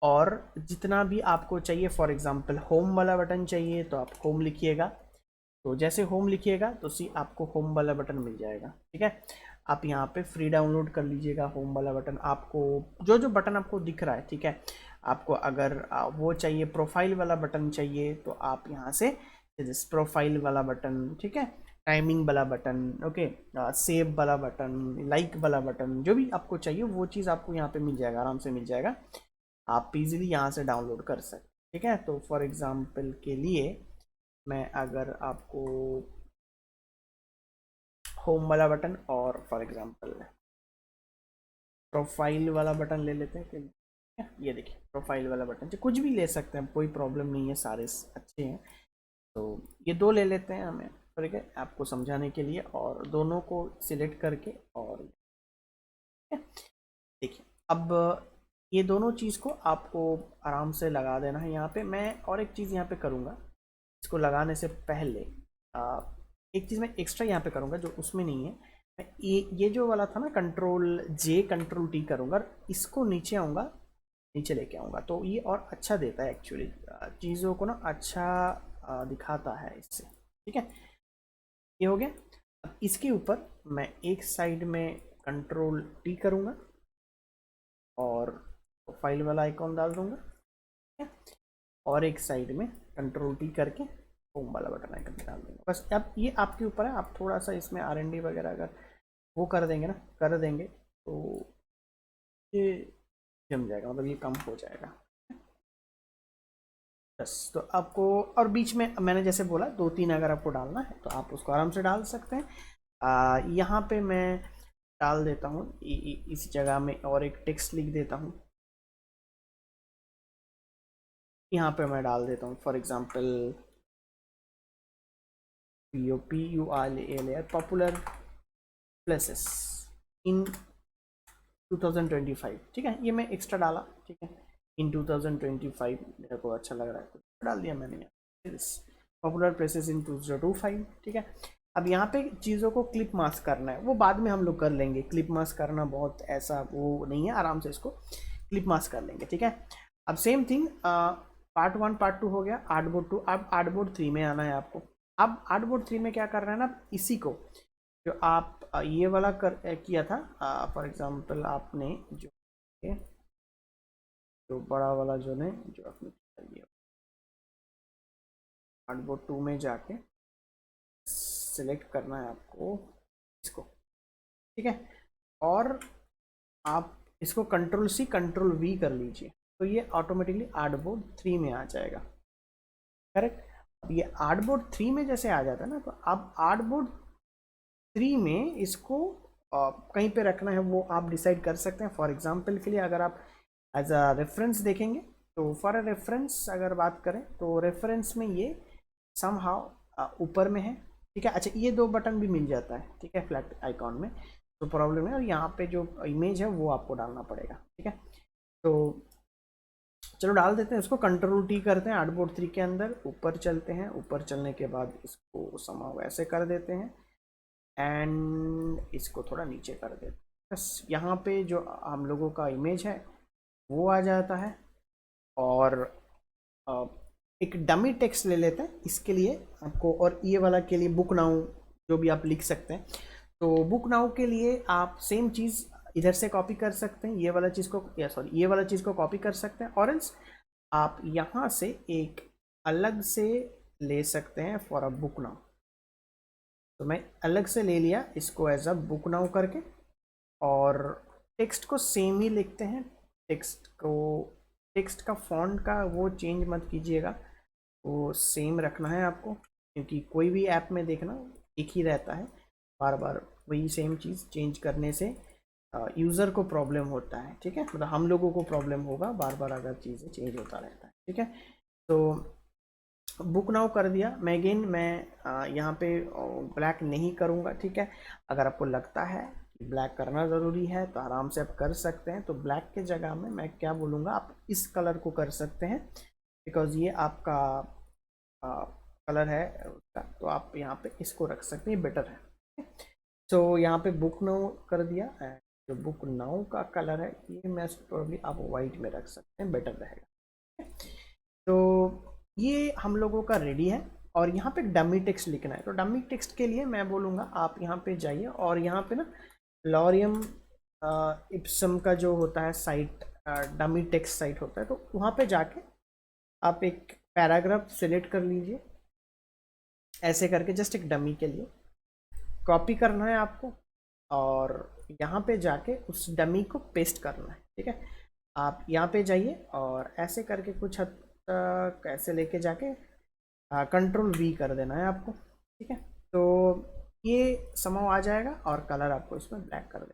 और जितना भी आपको चाहिए, फॉर एग्जांपल होम वाला बटन चाहिए तो आप होम लिखिएगा, तो जैसे होम लिखिएगा तो सी आपको होम वाला बटन मिल जाएगा, ठीक है। आप यहाँ पे फ्री डाउनलोड कर लीजिएगा होम वाला बटन, आपको जो जो बटन आपको दिख रहा है, ठीक है। आपको अगर वो चाहिए, प्रोफाइल वाला बटन चाहिए, तो आप यहाँ से प्रोफाइल वाला बटन, ठीक है, टाइमिंग वाला बटन, ओके, सेव वाला बटन, लाइक वाला बटन, जो भी आपको चाहिए वो चीज़ आपको यहाँ पे मिल जाएगा, आराम से मिल जाएगा, आप इजीली यहाँ से डाउनलोड कर सकते, ठीक है। तो फॉर एग्जांपल के लिए मैं अगर आपको होम वाला बटन और फॉर एग्जांपल प्रोफाइल वाला बटन ले लेते हैं कि ये देखिए प्रोफाइल वाला बटन, जो कुछ भी ले सकते हैं, कोई प्रॉब्लम नहीं है, सारे अच्छे हैं। तो ये 2 ले लेते हैं हमें, ठीक है, आपको समझाने के लिए, और दोनों को सिलेक्ट करके और देखिए अब ये दोनों चीज़ को आपको आराम से लगा देना है यहाँ पे। मैं और एक चीज़ यहाँ पे करूँगा, इसको लगाने से पहले एक चीज़ मैं एक्स्ट्रा यहाँ पे करूँगा जो उसमें नहीं है। मैं ये जो वाला था ना, कंट्रोल जे कंट्रोल टी करूँगा, इसको नीचे आऊँगा, नीचे लेके आऊँगा, तो ये और अच्छा देता है एक्चुअली, चीज़ों को ना अच्छा दिखाता है इससे, ठीक है। ये हो गया। अब इसके ऊपर मैं एक साइड में कंट्रोल टी करूँगा और फाइल वाला आइकॉन डाल दूँगा, ठीक है, और एक साइड में कंट्रोल टी करके होम वाला बटन आइकन डाल दूँगा। बस अब ये आपके ऊपर है, आप थोड़ा सा इसमें R&D वगैरह अगर वो कर देंगे ना, कर देंगे तो ये जम जाएगा, मतलब ये कम हो जाएगा, बस। तो आपको और बीच में मैंने जैसे बोला 2 3 अगर आपको डालना है तो आप उसको आराम से डाल सकते हैं। यहाँ पे मैं डाल देता हूँ इस जगह में और एक टेक्स्ट लिख देता हूँ। यहाँ पे मैं डाल देता हूँ for example POPULAR popular places in 2025। ठीक है, ये मैं एक्स्ट्रा डाला। ठीक है, इन 2025 मेरे को अच्छा लग रहा है तो डाल दिया मैंने यहाँ पॉपुलर प्लेसेस इन 2025। ठीक है, अब यहाँ पे चीज़ों को क्लिप मास्क करना है, वो बाद में हम लोग कर लेंगे। क्लिप मास्क करना बहुत ऐसा वो नहीं है, आराम से इसको क्लिप मास्क कर लेंगे। ठीक है, अब सेम थिंग पार्ट 1 पार्ट 2 हो गया। आर्टबोर्ड 2, अब आर्टबोर्ड 3 में आना है आपको। अब आर्टबोर्ड 3 में क्या करना है ना, इसी को जो आप ये वाला किया था फॉर एग्जांपल आपने जो बड़ा वाला जो ने जो आपने ये आर्टबोर्ड 2 में जाके सिलेक्ट करना है आपको इसको। ठीक है, और आप इसको कंट्रोल-C कंट्रोल-V कर लीजिए तो ये ऑटोमेटिकली आर्टबोर्ड 3 में आ जाएगा। करेक्ट, अब ये आर्टबोर्ड 3 में जैसे आ जाता है ना, तो अब आर्टबोर्ड 3 में इसको कहीं पे रखना है वो आप डिसाइड कर सकते हैं। फॉर एग्जांपल के लिए अगर आप एज अ रेफरेंस देखेंगे तो फॉर अ रेफरेंस अगर बात करें तो रेफरेंस में ये समहाउ ऊपर में है। ठीक है, अच्छा ये 2 बटन भी मिल जाता है। ठीक है, फ्लैट आइकॉन में तो प्रॉब्लम है, और यहाँ पे जो इमेज है वो आपको डालना पड़ेगा। ठीक है, तो चलो डाल देते हैं इसको, कंट्रोल-T करते हैं आर्टबोर्ड 3 के अंदर, ऊपर चलते हैं। ऊपर चलने के बाद इसको समहाउ ऐसे कर देते हैं एंड इसको थोड़ा नीचे कर देते हैं। बस यहाँ पे जो हम लोगों का इमेज है वो आ जाता है। और एक डमी टेक्स्ट ले लेते हैं इसके लिए आपको, और ये वाला के लिए बुक नाउ जो भी आप लिख सकते हैं। तो बुक नाउ के लिए आप सेम चीज़ इधर से कॉपी कर सकते हैं, ये वाला चीज़ को, या सॉरी ये वाला चीज़ को कॉपी कर सकते हैं, और एल्स आप यहाँ से एक अलग से ले सकते हैं फॉर अ बुक नाउ। तो मैं अलग से ले लिया इसको एज अ बुक नाउ करके, और टेक्स्ट को सेम ही लिखते हैं। टेक्स्ट का फॉन्ट का वो चेंज मत कीजिएगा, वो सेम रखना है आपको, क्योंकि कोई भी ऐप में देखना एक ही रहता है, बार बार वही सेम चीज़ चेंज करने से यूज़र को प्रॉब्लम होता है। ठीक है, मतलब हम लोगों को प्रॉब्लम होगा बार बार अगर चीज़ें चेंज होता रहता है। ठीक है, तो बुक नाउ कर दिया। मैं अगेन मैं यहाँ पे ब्लैक नहीं करूँगा। ठीक है, अगर आपको लगता है कि ब्लैक करना ज़रूरी है तो आराम से आप कर सकते हैं। तो ब्लैक के जगह में मैं क्या बोलूँगा, आप इस कलर को कर सकते हैं, बिकॉज़ ये आपका कलर है उसका, तो आप यहाँ पे इसको रख सकते हैं, बेटर है। तो यहाँ पे बुक नाउ कर दिया, एंड जो बुक नाउ का कलर है ये मैं प्रॉब्ली आप वाइट में रख सकते हैं, बेटर रहेगा। तो ये हम लोगों का रेडी है, और यहाँ पे डमी टेक्स्ट लिखना है। तो डमी टेक्स्ट के लिए मैं बोलूँगा आप यहाँ पे जाइए, और यहाँ पे ना लॉरियम इप्सम का जो होता है साइट, डमी टेक्स्ट साइट होता है, तो वहाँ पे जाके आप एक पैराग्राफ सिलेक्ट कर लीजिए ऐसे करके, जस्ट एक डमी के लिए कॉपी करना है आपको, और यहाँ पे जाके उस डमी को पेस्ट करना है। ठीक है, आप यहाँ पे जाइए और ऐसे करके कुछ हद तक ऐसे लेके जाके कंट्रोल-V कर देना है आपको। ठीक है, तो ये समाव आ जाएगा और कलर आपको इसमें ब्लैक कर देना।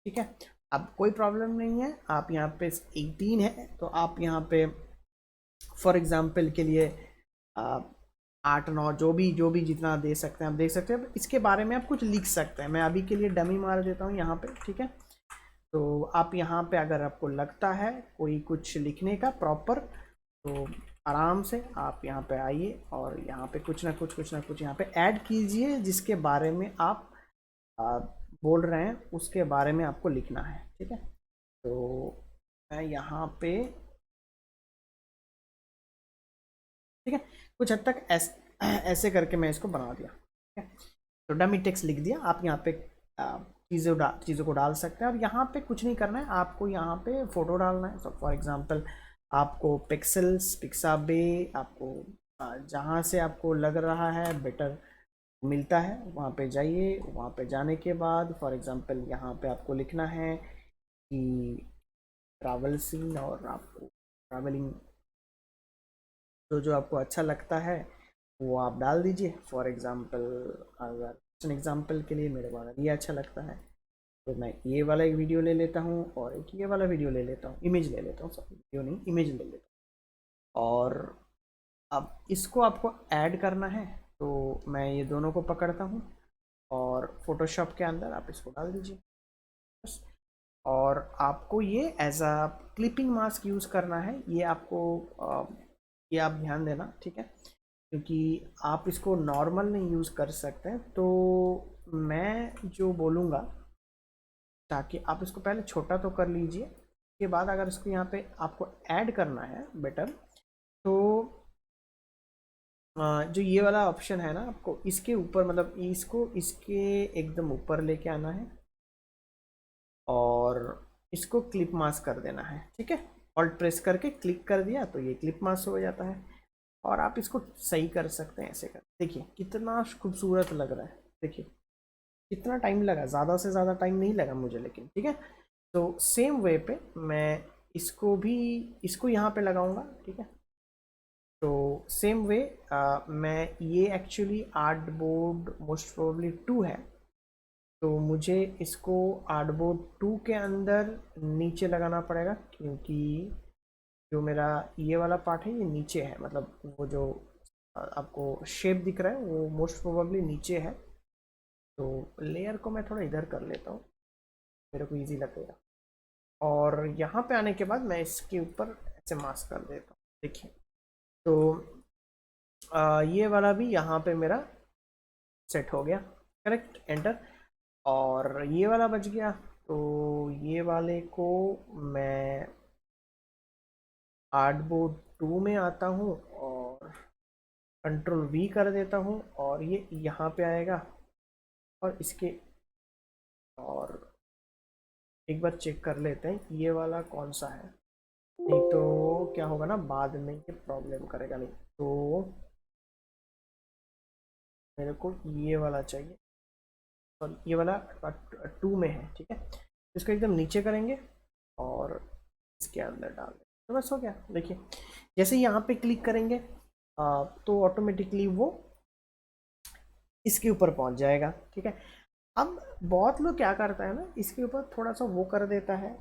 ठीक है, अब कोई प्रॉब्लम नहीं है। आप यहाँ पे 18 है तो आप यहाँ पे फॉर एग्जांपल के लिए 8-9 जो भी जितना दे सकते हैं आप देख सकते हैं। इसके बारे में आप कुछ लिख सकते हैं। मैं अभी के लिए डमी मार देता हूँ यहाँ पे। ठीक है, तो आप यहाँ पे अगर आपको लगता है कोई कुछ लिखने का प्रॉपर, तो आराम से आप यहाँ पे आइए और यहाँ पे कुछ ना कुछ यहाँ पे ऐड कीजिए, जिसके बारे में आप बोल रहे हैं उसके बारे में आपको लिखना है। ठीक है, तो मैं यहाँ पे ठीक है कुछ हद तक ऐसे करके मैं इसको बना दिया। ठीक है, तो डमी टेक्स्ट लिख दिया। आप यहाँ पे चीज़ों को डाल सकते हैं, और यहाँ पे कुछ नहीं करना है, आपको यहाँ पे फ़ोटो डालना है। सो फॉर एग्जांपल आपको पिक्सेल्स, पिक्साबे, आपको जहाँ से आपको लग रहा है बेटर मिलता है वहाँ पे जाइए। वहाँ पे जाने के बाद फॉर एग्जांपल यहाँ पे आपको लिखना है कि ट्रैवल सीन, और आपको ट्रैवलिंग जो आपको अच्छा लगता है वो आप डाल दीजिए। फॉर एग्ज़ाम्पल अगर एग्जाम्पल के लिए मेरे को अगर ये अच्छा लगता है तो मैं ये वाला एक वीडियो ले लेता हूँ और एक ये वाला वीडियो ले लेता हूँ, इमेज ले लेता हूँ, सॉरी वीडियो नहीं इमेज ले लेता हूँ। और अब इसको आपको ऐड करना है, तो मैं ये दोनों को पकड़ता हूँ और फोटोशॉप के अंदर आप इसको डाल दीजिए बस। और आपको ये as a clipping mask use करना है, ये आपको ये आप ध्यान देना, ठीक है, क्योंकि आप इसको नॉर्मल नहीं यूज़ कर सकते हैं। तो मैं जो बोलूँगा, ताकि आप इसको पहले छोटा तो कर लीजिए, उसके बाद अगर इसको यहाँ पे आपको ऐड करना है बेटर, तो जो ये वाला ऑप्शन है ना, आपको इसके ऊपर मतलब इसको इसके एकदम ऊपर लेके आना है और इसको क्लिप मास्क कर देना है, ठीक है। ऑल्ट प्रेस करके क्लिक कर दिया तो ये क्लिप मास्क हो जाता है। और आप इसको सही कर सकते हैं ऐसे कर, देखिए कितना खूबसूरत लग रहा है। देखिए कितना टाइम लगा, ज़्यादा से ज़्यादा टाइम नहीं लगा मुझे, लेकिन ठीक है। तो सेम वे पे मैं इसको भी इसको यहाँ पे लगाऊंगा, ठीक है। तो सेम वे मैं ये एक्चुअली आर्टबोर्ड मोस्ट प्रोबेबली 2 है, तो मुझे इसको आर्टबोर्ड 2 के अंदर नीचे लगाना पड़ेगा, क्योंकि जो मेरा ये वाला पार्ट है ये नीचे है, मतलब वो जो आपको शेप दिख रहा है वो मोस्ट प्रोबेबली नीचे है। तो लेयर को मैं थोड़ा इधर कर लेता हूँ, मेरे को इजी लगेगा। और यहाँ पे आने के बाद मैं इसके ऊपर ऐसे मास्क कर देता हूँ, देखिए। तो ये वाला भी यहाँ पे मेरा सेट हो गया, करेक्ट, एंटर। और ये वाला बच गया, तो ये वाले को मैं आर्टबोर्ड 2 में आता हूँ और कंट्रोल वी कर देता हूँ और ये यहाँ पे आएगा। और इसके और एक बार चेक कर लेते हैं ये वाला कौन सा है, नहीं तो क्या होगा ना, बाद में ये प्रॉब्लम करेगा। नहीं तो मेरे को ये वाला चाहिए, और ये वाला 2 में है, ठीक है। इसको एकदम नीचे करेंगे और इसके अंदर डाल दें, तो बस हो गया। देखिए जैसे ही यहाँ पे क्लिक करेंगे तो ऑटोमेटिकली वो इसके ऊपर पहुँच जाएगा, ठीक है। अब बहुत लोग क्या करता है ना, इसके ऊपर थोड़ा सा वो कर देता है,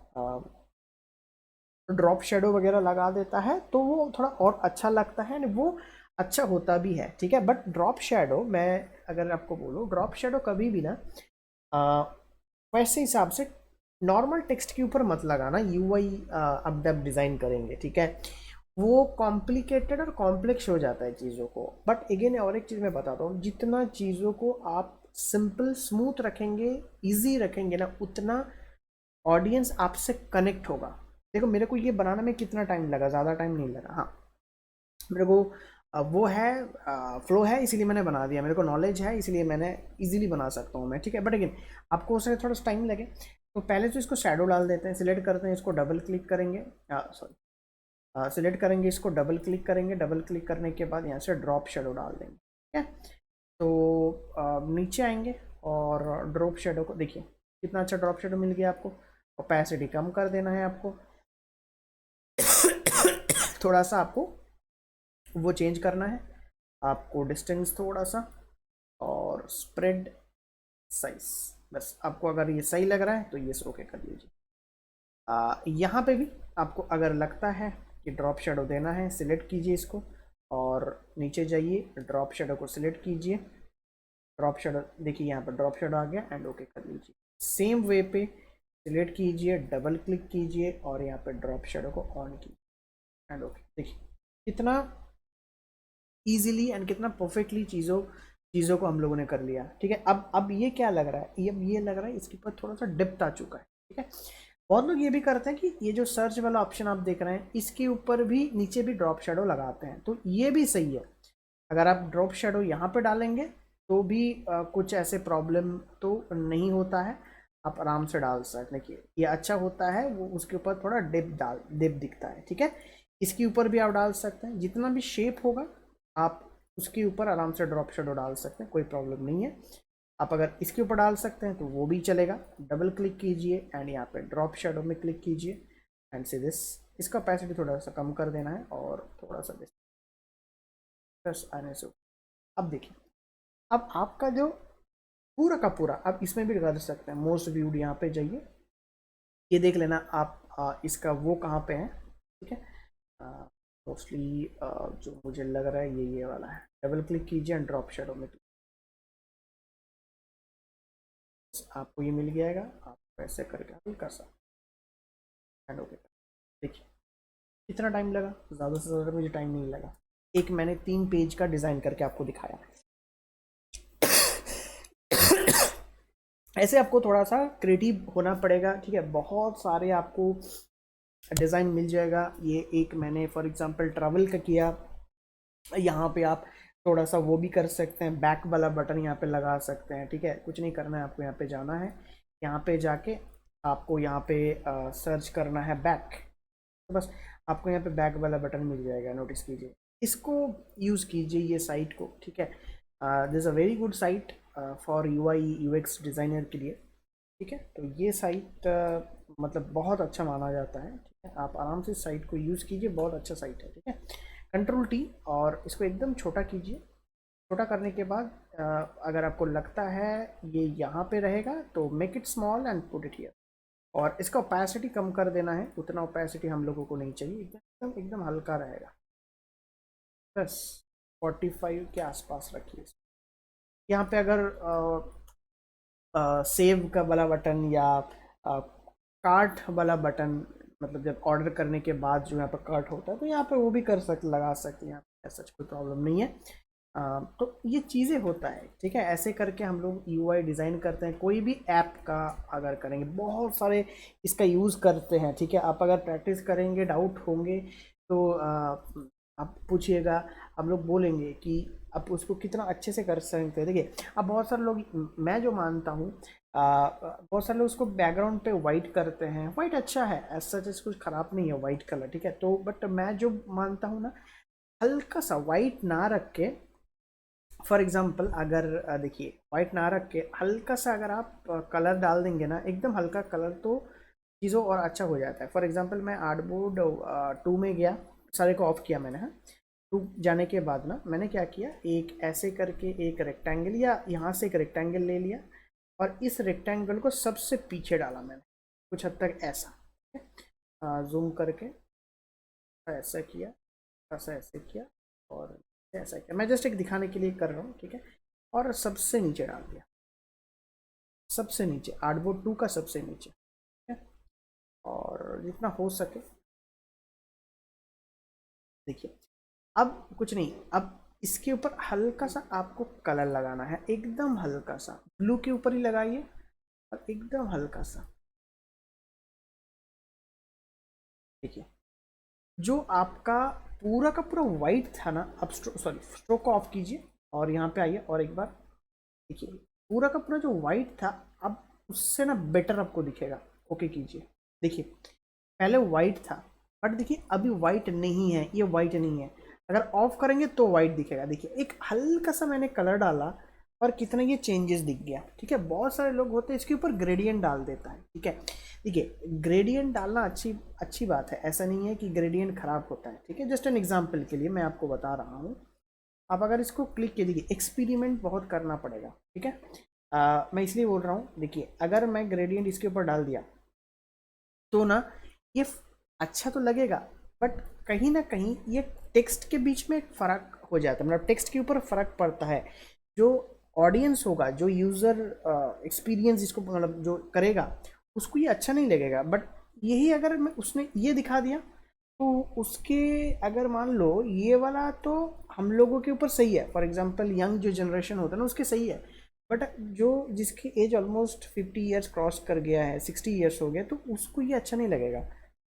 ड्रॉप शेडो वगैरह लगा देता है, तो वो थोड़ा और अच्छा लगता है, वो अच्छा होता भी है, ठीक है। बट ड्रॉप शेडो, मैं अगर आपको बोलूँ, ड्रॉप शेडो कभी भी ना वैसे हिसाब से नॉर्मल टेक्स्ट के ऊपर मत लगाना, यूआई अब जब डिज़ाइन करेंगे, ठीक है, वो कॉम्प्लिकेटेड और कॉम्प्लेक्स हो जाता है चीज़ों को। बट अगेन और एक चीज़ मैं बताता हूँ, जितना चीज़ों को आप सिंपल स्मूथ रखेंगे, इजी रखेंगे ना, उतना ऑडियंस आपसे कनेक्ट होगा। देखो मेरे को ये बनाने में कितना टाइम लगा, ज़्यादा टाइम नहीं लगा। हाँ, मेरे को वो है फ्लो है इसीलिए मैंने बना दिया, मेरे को नॉलेज है इसलिए मैंने इजीली बना सकता हूँ मैं, ठीक है। बट अगेन आपको उससे थोड़ा सा टाइम लगे, तो पहले तो इसको शैडो डाल देते हैं, सिलेक्ट करते हैं, इसको डबल क्लिक करेंगे, सॉरी सिलेक्ट करेंगे, इसको डबल क्लिक करेंगे, डबल क्लिक करने के बाद यहाँ से ड्रॉप शेडो डाल देंगे, ठीक है। तो नीचे आएंगे और ड्रॉप शेडो को देखिए कितना अच्छा ड्रॉप शेडो मिल गया आपको। ओपेसिटी कम कर देना है आपको, थोड़ा सा आपको वो चेंज करना है, आपको डिस्टेंस थोड़ा सा, और स्प्रेड साइज, बस आपको अगर ये सही लग रहा है तो ये ओके कर लीजिए। यहाँ पे भी आपको अगर लगता है कि ड्रॉप शेडो देना है, सिलेक्ट कीजिए इसको और नीचे जाइए, ड्रॉप शेडो को सिलेक्ट कीजिए, ड्रॉप शेडो देखिए यहाँ पर ड्रॉप शेडो आ गया, एंड ओके कर लीजिए। सेम वे पे सिलेक्ट कीजिए, डबल क्लिक कीजिए और यहाँ पे ड्रॉप शेडो को ऑन कीजिए, एंड ओके। देखिए कितना इजीली एंड कितना परफेक्टली चीज़ों चीज़ों को हम लोगों ने कर लिया, ठीक है। अब ये क्या लग रहा है, ये लग रहा है इसके ऊपर थोड़ा सा डेप्थ आ चुका है, ठीक है। बहुत लोग ये भी करते हैं कि ये जो सर्च वाला ऑप्शन आप देख रहे हैं इसके ऊपर भी नीचे भी ड्रॉप शेडो लगाते हैं, तो ये भी सही है। अगर आप ड्रॉप शेडो यहाँ पे डालेंगे तो भी कुछ ऐसे प्रॉब्लम तो नहीं होता है, आप आराम से डाल सकते हैं। ये अच्छा होता है, वो उसके ऊपर थोड़ा डेप्थ दिखता है, ठीक है। इसके ऊपर भी आप डाल सकते हैं, जितना भी शेप होगा आप उसके ऊपर आराम से ड्रॉप शेडो डाल सकते हैं, कोई प्रॉब्लम नहीं है। आप अगर इसके ऊपर डाल सकते हैं तो वो भी चलेगा, डबल क्लिक कीजिए एंड यहाँ पे ड्रॉप शेडो में क्लिक कीजिए एंड से दिस, इसका पैसेज थोड़ा सा कम कर देना है और थोड़ा सा बस आने से। अब देखिए, अब आपका जो पूरा का पूरा आप इसमें भी कर सकते हैं। मोस्ट व्यूड यहाँ पे जाइए, ये देख लेना आप इसका वो कहाँ पे है, ठीक है। मोस्टली जो मुझे लग रहा है ये वाला है। डबल क्लिक कीजिए एंड ड्रॉप शेडो में, आपको ये मिल जाएगा। आप ऐसे करके आप कर सकते एंड ओके। देखिए कितना टाइम लगा, ज़्यादा से ज़्यादा मुझे टाइम नहीं लगा। एक मैंने 3 पेज का डिज़ाइन करके आपको दिखाया। ऐसे आपको थोड़ा सा क्रिएटिव होना पड़ेगा, ठीक है। बहुत सारे आपको डिज़ाइन मिल जाएगा। ये एक मैंने फॉर एग्जांपल ट्रैवल का किया, यहाँ पे आप थोड़ा सा वो भी कर सकते हैं, बैक वाला बटन यहाँ पे लगा सकते हैं, ठीक है। कुछ नहीं करना है आपको, यहाँ पे जाना है, यहाँ पे जाके आपको यहाँ पे सर्च करना है बैक, तो बस आपको यहाँ पे बैक वाला बटन मिल जाएगा। नोटिस कीजिए, इसको यूज़ कीजिए ये साइट को, ठीक है। This is a very good site for UI UX designer के लिए, ठीक है। तो ये साइट मतलब बहुत अच्छा माना जाता है, ठीक है। आप आराम से साइट को यूज़ कीजिए, बहुत अच्छा साइट है, ठीक है। Ctrl+T और इसको एकदम छोटा कीजिए। छोटा करने के बाद अगर आपको लगता है ये यहाँ पे रहेगा तो make it small and put it here. और इसका ओपेसिटी कम कर देना है, उतना ओपेसिटी हम लोगों को नहीं चाहिए, एकदम एकदम हल्का रहेगा। बस 45 के आसपास रखिए। यहाँ पे अगर सेव का वाला बटन या कार्ट वाला बटन, मतलब जब ऑर्डर करने के बाद जो यहाँ पर कार्ट होता है तो यहाँ पे वो भी कर सकते, लगा सकते हैं, यहाँ पे ऐसा कोई प्रॉब्लम नहीं है। तो ये चीज़ें होता है, ठीक है। ऐसे करके हम लोग UI डिज़ाइन करते हैं। कोई भी ऐप का अगर करेंगे, बहुत सारे इसका यूज़ करते हैं, ठीक है। आप अगर प्रैक्टिस करेंगे, डाउट होंगे तो आप पूछिएगा, हम लोग बोलेंगे कि आप उसको कितना अच्छे से कर सकते हैं। देखिए अब बहुत सारे लोग, मैं जो मानता हूँ, बहुत सारे लोग उसको बैकग्राउंड पे वाइट करते हैं। वाइट अच्छा है, ऐसा जैसे कुछ ख़राब नहीं है वाइट कलर, ठीक है। तो बट मैं जो मानता हूँ ना, हल्का सा वाइट ना रख के, फॉर एग्जाम्पल अगर देखिए वाइट ना रख के हल्का सा अगर आप कलर डाल देंगे ना, एकदम हल्का कलर, तो चीज़ों और अच्छा हो जाता है। फॉर एग्जांपल मैं आर्टबोर्ड 2 में गया, सारे को ऑफ किया मैंने, हाँ। 2 जाने के बाद ना मैंने क्या किया, एक ऐसे करके एक रेक्टेंगल, या यहाँ से एक रेक्टेंगल ले लिया और इस रेक्टेंगल को सबसे पीछे डाला मैंने, कुछ हद तक ऐसा, जूम करके ऐसा किया, ऐसा ऐसे किया और ऐसा किया। मैं जस्ट एक दिखाने के लिए कर रहा हूँ, ठीक है। और सबसे नीचे डाल दिया, सबसे नीचे आर्टबोर्ड 2 का सबसे नीचे, ठीक है। और जितना हो सके देखिए, अब कुछ नहीं, अब इसके ऊपर हल्का सा आपको कलर लगाना है, एकदम हल्का सा, ब्लू के ऊपर ही लगाइए और एकदम हल्का सा। देखिए जो आपका पूरा का पूरा वाइट था ना, अब स्ट्रोक को ऑफ कीजिए और यहाँ पे आइए और एक बार देखिए, पूरा का पूरा जो वाइट था अब उससे ना बेटर आपको दिखेगा। ओके कीजिए, देखिए पहले वाइट था बट देखिए अभी वाइट नहीं है, ये वाइट नहीं है। अगर ऑफ करेंगे तो वाइट दिखेगा। देखिए एक हल्का सा मैंने कलर डाला और कितना ये चेंजेस दिख गया, ठीक है। बहुत सारे लोग होते हैं इसके ऊपर ग्रेडियंट डाल देता है, ठीक है। देखिए ग्रेडियंट डालना अच्छी बात है, ऐसा नहीं है कि ग्रेडियंट खराब होता है, ठीक है। जस्ट एन एग्जाम्पल के लिए मैं आपको बता रहा हूँ। आप अगर इसको क्लिक किए, देखिए एक्सपेरिमेंट बहुत करना पड़ेगा, ठीक है। मैं इसलिए बोल रहा हूँ, देखिए अगर मैं ग्रेडियंट इसके ऊपर डाल दिया तो ना ये अच्छा तो लगेगा बट कहीं ना कहीं ये टेक्स्ट के बीच में फ़र्क हो जाता है, मतलब टेक्स्ट के ऊपर फ़र्क पड़ता है। जो ऑडियंस होगा, जो यूज़र एक्सपीरियंस इसको मतलब जो करेगा उसको ये अच्छा नहीं लगेगा। बट यही अगर मैं उसने ये दिखा दिया तो उसके, अगर मान लो ये वाला तो हम लोगों के ऊपर सही है, फॉर एग्जांपल यंग जो जनरेशन होता है ना उसके सही है, बट जो जिसकी एज ऑलमोस्ट 50 ईयर्स क्रॉस कर गया है, 60 ईयर्स हो गए, तो उसको ये अच्छा नहीं लगेगा।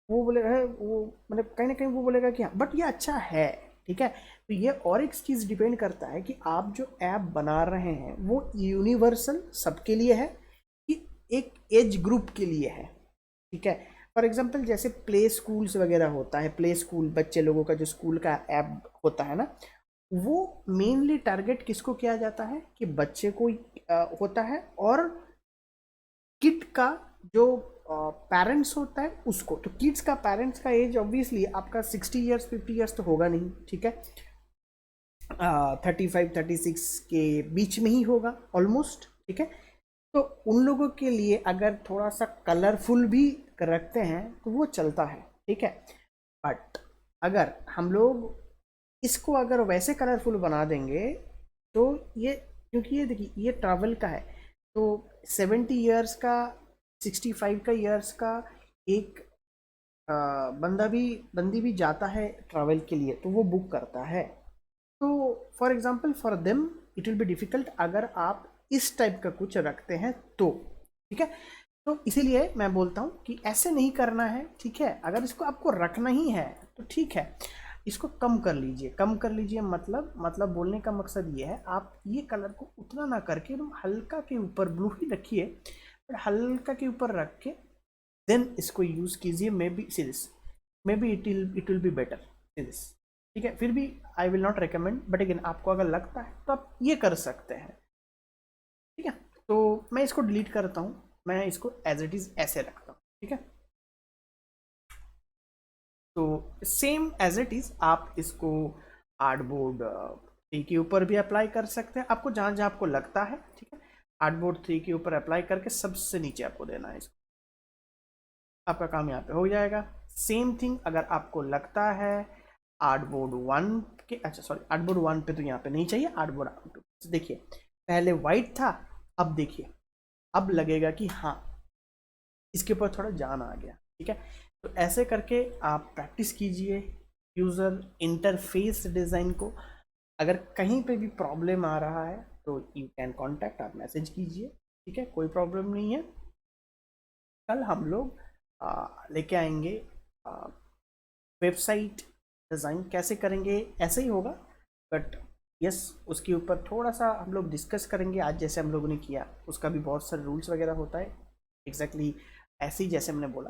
वो बोलेगा, वो मतलब कहीं ना कहीं वो बोलेगा कि हाँ बट ये अच्छा है, ठीक है। तो ये और एक चीज़ डिपेंड करता है कि आप जो ऐप बना रहे हैं वो यूनिवर्सल सबके लिए है कि एक एज ग्रुप के लिए है, ठीक है। फॉर एग्जांपल जैसे प्ले स्कूल्स वगैरह होता है, प्ले स्कूल बच्चे लोगों का जो स्कूल का ऐप होता है ना, वो मेनली टारगेट किसको किया जाता है कि बच्चे को होता है, और किड का जो पेरेंट्स होता है उसको। तो किड्स का पेरेंट्स का एज ऑब्वियसली आपका 60 ईयर्स 50 ईयर्स तो होगा नहीं, ठीक है। 35 36 के बीच में ही होगा ऑलमोस्ट, ठीक है। तो उन लोगों के लिए अगर थोड़ा सा कलरफुल भी रखते हैं तो वो चलता है, ठीक है। बट अगर हम लोग इसको अगर वैसे कलरफुल बना देंगे तो ये, क्योंकि ये देखिए ये ट्रैवल का है, तो 70 ईयर्स का 65 का ईयर्स का एक बंदी भी जाता है ट्रैवल के लिए तो वो बुक करता है। तो for example for them it will be difficult अगर आप इस टाइप का कुछ रखते हैं तो, ठीक है। तो इसीलिए मैं बोलता हूँ कि ऐसे नहीं करना है, ठीक है। अगर इसको आपको रखना ही है तो ठीक है, इसको कम कर लीजिए। कम कर लीजिए मतलब बोलने का मकसद ये है, आप ये कलर को उतना ना करके एकदम हल्का के ऊपर ब्लू ही रखिए, बट हल्का के ऊपर रख के देन इसको यूज़ कीजिए। May be it will be better this, ठीक है। फिर भी I will not recommend, but again आपको अगर लगता है तो आप ये कर सकते हैं, ठीक है। तो मैं इसको डिलीट करता हूँ, मैं इसको एज इट इज ऐसे रखता हूँ, ठीक है। तो सेम एज इट इज आप इसको आर्टबोर्ड 3 के ऊपर भी अप्लाई कर सकते हैं, आपको जहाँ जहाँ आपको लगता है, ठीक है। आर्टबोर्ड 3 के ऊपर अप्लाई करके सबसे नीचे आपको देना है इसको, आपका काम यहाँ पे हो जाएगा। सेम थिंग अगर आपको लगता है आर्टबोर्ड 1 के, अच्छा सॉरी आर्टबोर्ड 1 पे तो यहाँ पे नहीं चाहिए, आर्टबोर्ड 2 देखिए पहले वाइट था, अब देखिए अब लगेगा कि हाँ इसके ऊपर थोड़ा जान आ गया, ठीक है। तो ऐसे करके आप प्रैक्टिस कीजिए यूज़र इंटरफेस डिज़ाइन को। अगर कहीं पे भी प्रॉब्लम आ रहा है तो यू कैन कॉन्टैक्ट, आप मैसेज कीजिए, ठीक है, कोई प्रॉब्लम नहीं है। कल हम लोग लेके आएंगे वेबसाइट डिज़ाइन कैसे करेंगे, ऐसे ही होगा, बट यस उसके ऊपर थोड़ा सा हम लोग डिस्कस करेंगे। आज जैसे हम लोगों ने किया उसका भी बहुत सारे रूल्स वगैरह होता है, एग्जैक्टली ऐसे ही जैसे हमने बोला,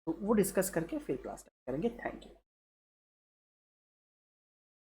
तो वो डिस्कस करके फिर क्लास करेंगे। Thank you.